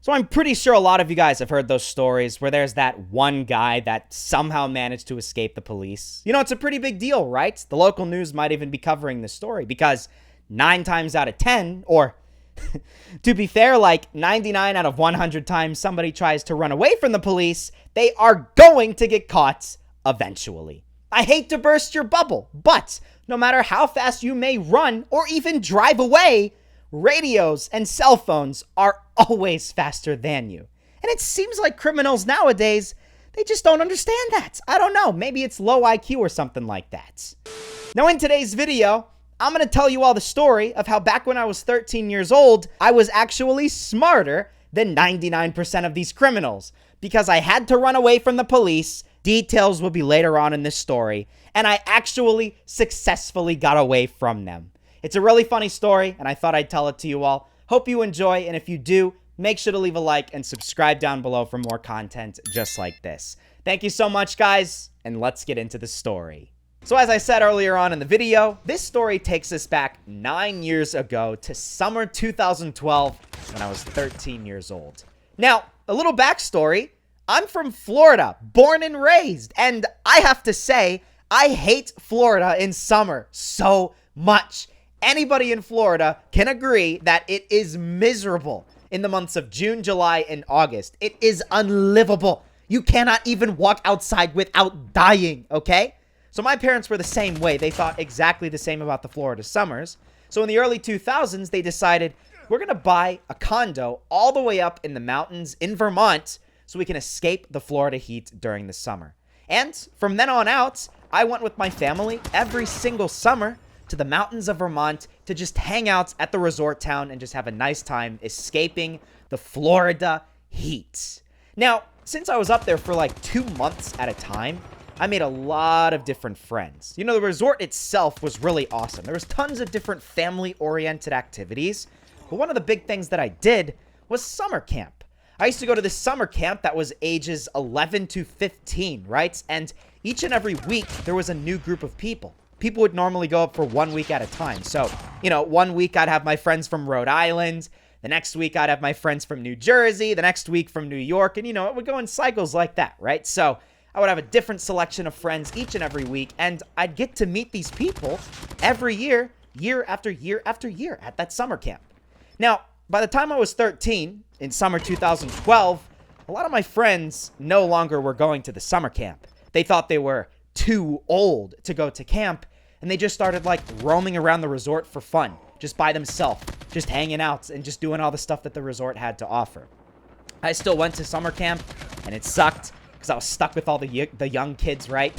So I'm pretty sure a lot of you guys have heard those stories where there's that one guy that somehow managed to escape the police. You know, it's a pretty big deal, right? The local news might even be covering this story because 9 times out of 10, or to be fair, like 99 out of 100 times somebody tries to run away from the police, they are going to get caught eventually. I hate to burst your bubble, but no matter how fast you may run or even drive away, radios and cell phones are always faster than you. And it seems like criminals nowadays, they just don't understand that. I don't know, maybe it's low IQ or something like that. Now in today's video, I'm going to tell you all the story of how back when I was 13 years old, I was actually smarter than 99% of these criminals because I had to run away from the police. Details will be later on in this story, and I actually successfully got away from them. It's a really funny story, and I thought I'd tell it to you all. Hope you enjoy, and if you do, make sure to leave a like and subscribe down below for more content just like this. Thank you so much, guys, and let's get into the story. So as I said earlier on in the video, this story takes us back 9 years ago to summer 2012 when I was 13 years old. Now, a little backstory. I'm from Florida, born and raised, and I have to say, I hate Florida in summer so much. Anybody in Florida can agree that it is miserable in the months of June, July, and August. It is unlivable. You cannot even walk outside without dying, okay? So my parents were the same way. They thought exactly the same about the Florida summers. So in the early 2000s, they decided, we're going to buy a condo all the way up in the mountains in Vermont so we can escape the Florida heat during the summer. And from then on out, I went with my family every single summer to the mountains of Vermont to just hang out at the resort town and just have a nice time escaping the Florida heat. Now, since I was up there for like 2 months at a time, I made a lot of different friends. You know, the resort itself was really awesome. There was tons of different family-oriented activities, but one of the big things that I did was summer camp. I used to go to this summer camp that was ages 11 to 15, right? And each and every week, there was a new group of people. People would normally go up for 1 week at a time. So, you know, 1 week I'd have my friends from Rhode Island. The next week I'd have my friends from New Jersey. The next week from New York. And, you know, it would go in cycles like that, right? So I would have a different selection of friends each and every week. And I'd get to meet these people every year, year after year after year at that summer camp. Now, by the time I was 13, in summer 2012, a lot of my friends no longer were going to the summer camp. They thought they were too old to go to camp. And they just started like roaming around the resort for fun, just by themselves, just hanging out and just doing all the stuff that the resort had to offer. I still went to summer camp and it sucked because I was stuck with all the young kids, right?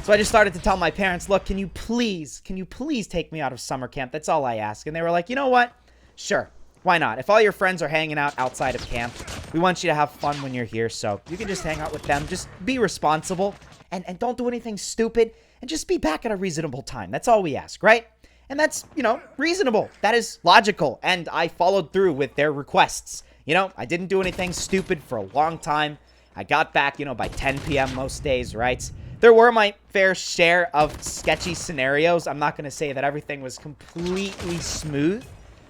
So I just started to tell my parents, look, can you please take me out of summer camp? That's all I ask. And they were like, you know what? Sure. Why not? If all your friends are hanging out outside of camp, we want you to have fun when you're here. So you can just hang out with them. Just be responsible and don't do anything stupid. And just be back at a reasonable time. That's all we ask, right? And that's, you know, reasonable. That is logical. And I followed through with their requests. You know, I didn't do anything stupid for a long time. I got back, you know, by 10 p.m. most days, right? There were my fair share of sketchy scenarios. I'm not going to say that everything was completely smooth.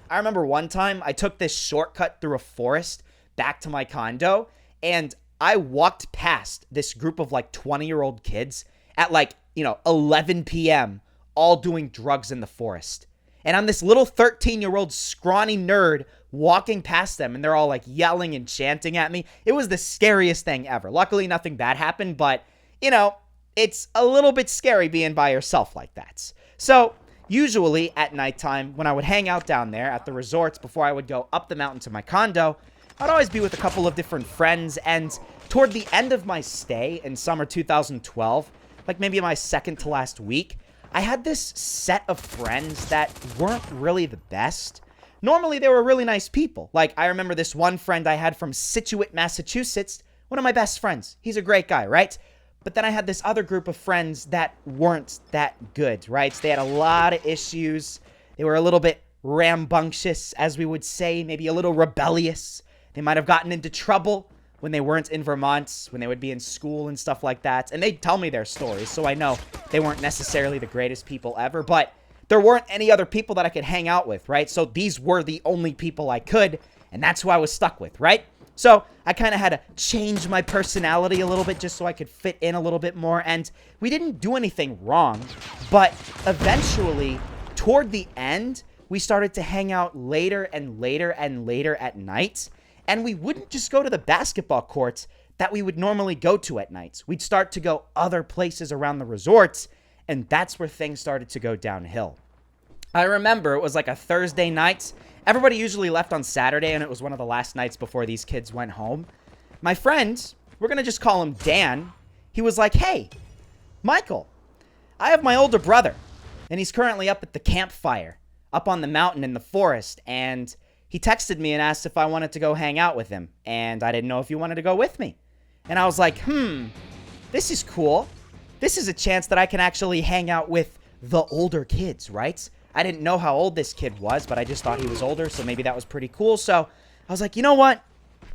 I remember one time I took this shortcut through a forest back to my condo. And I walked past this group of like 20-year-old kids at like, 11 p.m., all doing drugs in the forest. And I'm this little 13-year-old scrawny nerd walking past them, and they're all like yelling and chanting at me. It was the scariest thing ever. Luckily, nothing bad happened, but, it's a little bit scary being by yourself like that. So, usually at nighttime, when I would hang out down there at the resorts before I would go up the mountain to my condo, I'd always be with a couple of different friends, and toward the end of my stay in summer 2012, like maybe my second to last week, I had this set of friends that weren't really the best. Normally, they were really nice people. Like, I remember this one friend I had from Scituate, Massachusetts, one of my best friends. He's a great guy, right? But then I had this other group of friends that weren't that good, right? They had a lot of issues. They were a little bit rambunctious, as we would say, maybe a little rebellious. They might have gotten into trouble when they weren't in Vermont, when they would be in school and stuff like that. And they'd tell me their stories, so I know they weren't necessarily the greatest people ever, but there weren't any other people that I could hang out with, right? So these were the only people I could, and that's who I was stuck with, right? So I kind of had to change my personality a little bit just so I could fit in a little bit more. And we didn't do anything wrong, but eventually, toward the end, we started to hang out later and later and later at night. And we wouldn't just go to the basketball courts that we would normally go to at nights. We'd start to go other places around the resorts, and that's where things started to go downhill. I remember it was like a Thursday night. Everybody usually left on Saturday, and it was one of the last nights before these kids went home. My friend, we're going to just call him Dan, he was like, hey, Michael, I have my older brother, and he's currently up at the campfire, up on the mountain in the forest, and he texted me and asked if I wanted to go hang out with him, and I didn't know if you wanted to go with me. And I was like, this is cool. This is a chance that I can actually hang out with the older kids, right? I didn't know how old this kid was, but I just thought he was older, so maybe that was pretty cool. So I was like, you know what?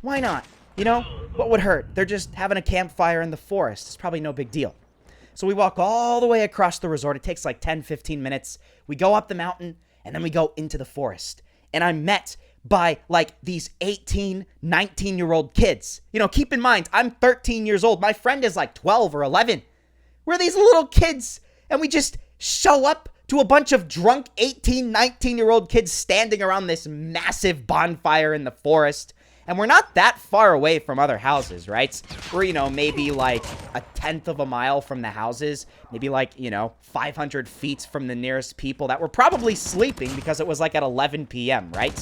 Why not? You know, what would hurt? They're just having a campfire in the forest. It's probably no big deal. So we walk all the way across the resort. It takes like 10, 15 minutes. We go up the mountain, and then we go into the forest. And I'm met by like these 18, 19-year-old kids. You know, keep in mind, I'm 13 years old. My friend is like 12 or 11. We're these little kids, and we just show up to a bunch of drunk 18, 19-year-old kids standing around this massive bonfire in the forest. And we're not that far away from other houses, right? We're, you know, maybe like a tenth of a mile from the houses. Maybe like, 500 feet from the nearest people that were probably sleeping because it was like at 11 p.m., right?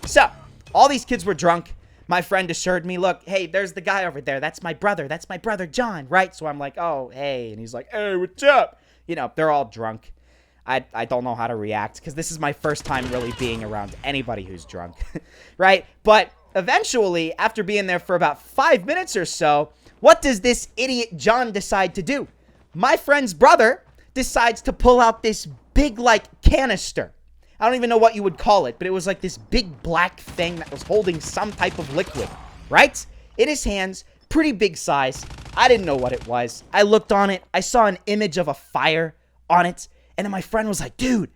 So, all these kids were drunk. My friend assured me, look, hey, there's the guy over there. That's my brother. That's my brother, John, right? So I'm like, oh, hey. And he's like, hey, what's up? You know, they're all drunk. I don't know how to react because this is my first time really being around anybody who's drunk, right? But eventually, after being there for about 5 minutes or so, what does this idiot John decide to do? My friend's brother decides to pull out this big, like, canister. I don't even know what you would call it, but it was like this big black thing that was holding some type of liquid, right? In his hands, pretty big size. I didn't know what it was. I looked on it. I saw an image of a fire on it. And then my friend was like, dude,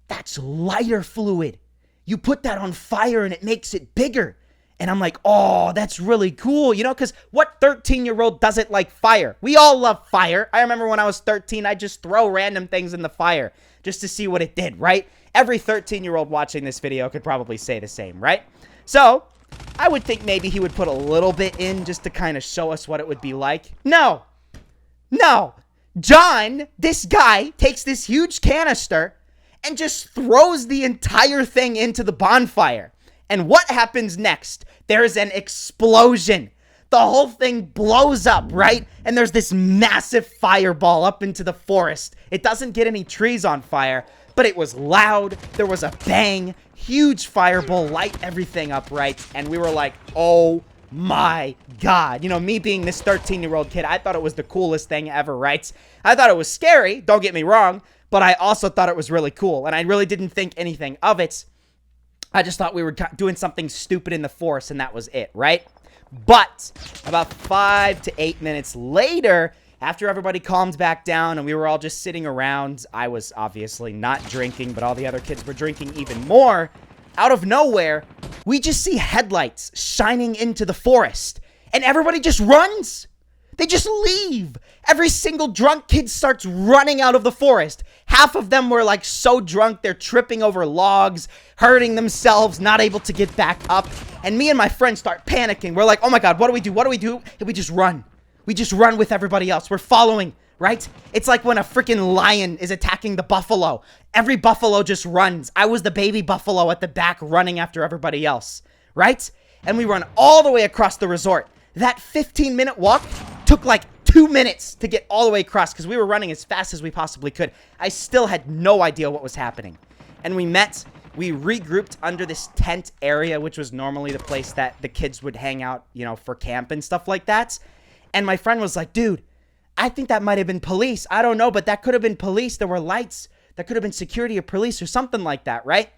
that's lighter fluid. You put that on fire and it makes it bigger. And I'm like, oh, that's really cool. You know, because what 13-year-old doesn't like fire? We all love fire. I remember when I was 13, I'd just throw random things in the fire just to see what it did, right? Every 13-year-old watching this video could probably say the same, right? So I would think maybe he would put a little bit in just to kind of show us what it would be like. No. John, this guy, takes this huge canister and just throws the entire thing into the bonfire. And what happens next? There's an explosion. The whole thing blows up, right? And there's this massive fireball up into the forest. It doesn't get any trees on fire, but it was loud. There was a bang. Huge fireball, light everything up, right? And we were like, oh my God. You know, me being this 13-year-old kid, I thought it was the coolest thing ever, right? I thought it was scary, don't get me wrong, but I also thought it was really cool, and I really didn't think anything of it. I just thought we were doing something stupid in the forest, and that was it, right? But about 5 to 8 minutes later, after everybody calmed back down and we were all just sitting around, I was obviously not drinking, but all the other kids were drinking even more. Out of nowhere, we just see headlights shining into the forest, and everybody just runs. They just leave. Every single drunk kid starts running out of the forest. Half of them were like so drunk, they're tripping over logs, hurting themselves, not able to get back up. And me and my friend start panicking. We're like, oh my God, what do we do? What do we do? And we just run. We just run with everybody else. We're following, right? It's like when a freaking lion is attacking the buffalo. Every buffalo just runs. I was the baby buffalo at the back running after everybody else, right? And we run all the way across the resort. That 15-minute walk took like 2 minutes to get all the way across because we were running as fast as we possibly could. I still had no idea what was happening. And we regrouped under this tent area, which was normally the place that the kids would hang out, you know, for camp and stuff like that. And my friend was like, dude, I think that might have been police. I don't know, but that could have been police. There were lights. That could have been security or police or something like that, right?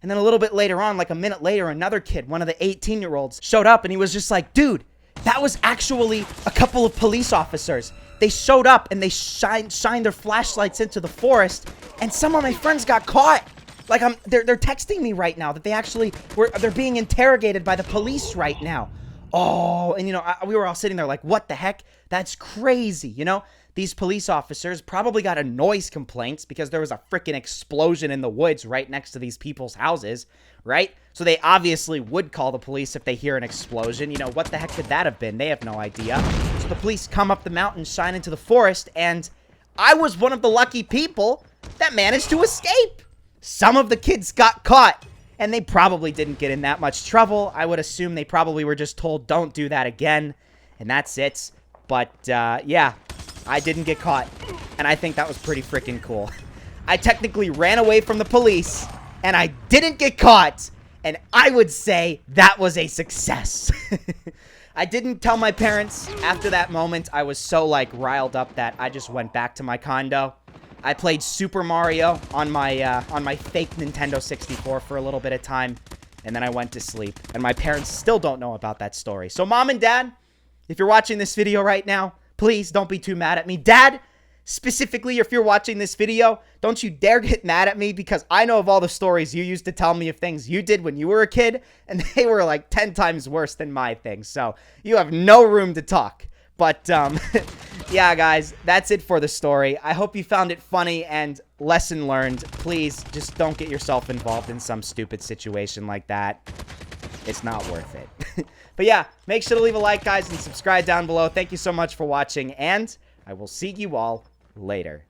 And then a little bit later on, like a minute later, another kid, one of the 18-year-olds, showed up and he was just like, dude, that was actually a couple of police officers. They showed up and they shined their flashlights into the forest, and some of my friends got caught. Like, they're texting me right now that they actually they're being interrogated by the police right now. Oh, and you know, we were all sitting there like, what the heck? That's crazy, you know? These police officers probably got a noise complaint because there was a freaking explosion in the woods right next to these people's houses, right? So they obviously would call the police if they hear an explosion. You know, what the heck could that have been? They have no idea. So the police come up the mountain, shine into the forest, and I was one of the lucky people that managed to escape. Some of the kids got caught, and they probably didn't get in that much trouble. I would assume they probably were just told, don't do that again, and that's it. But, yeah, I didn't get caught, and I think that was pretty freaking cool. I technically ran away from the police, and I didn't get caught, and I would say that was a success. I didn't tell my parents after that moment. I was so, like, riled up that I just went back to my condo. I played Super Mario on my fake Nintendo 64 for a little bit of time, and then I went to sleep. And my parents still don't know about that story. So, Mom and Dad, if you're watching this video right now, please don't be too mad at me. Dad, specifically, if you're watching this video, don't you dare get mad at me because I know of all the stories you used to tell me of things you did when you were a kid, and they were like 10 times worse than my things. So, you have no room to talk. But, yeah, guys, that's it for the story. I hope you found it funny and lesson learned. Please, just don't get yourself involved in some stupid situation like that. It's not worth it. But, yeah, make sure to leave a like, guys, and subscribe down below. Thank you so much for watching, and I will see you all later.